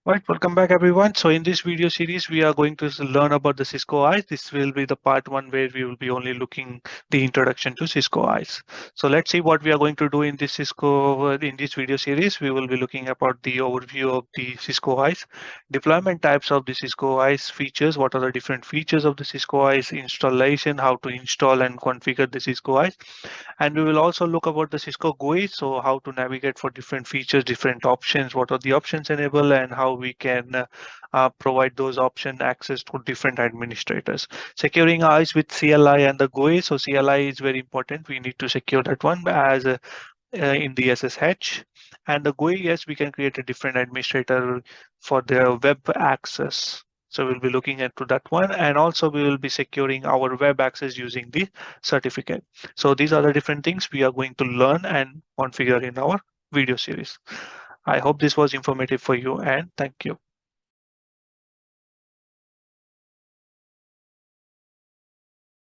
Right, welcome back everyone. So in this video series, we are going to learn about the Cisco ISE. This will be the part one where we will be only looking the introduction to Cisco ISE. So let's see what we are going to do in this in this video series. We will be looking about the overview of the Cisco ISE, deployment types of the Cisco ISE features, what are the different features of the Cisco ISE installation, how to install and configure the Cisco ISE, and we will also look about the Cisco GUI, so how to navigate for different features, different options, what are the options enabled, and how we can provide those option access to different administrators. Securing ISE with CLI and the GUI. So CLI is very important. We need to secure that one as in the SSH. And the GUI, yes, we can create a different administrator for the web access. So we'll be looking into that one, and also we will be securing our web access using the certificate. So these are the different things we are going to learn and configure in our video series. I hope this was informative for you, and thank you.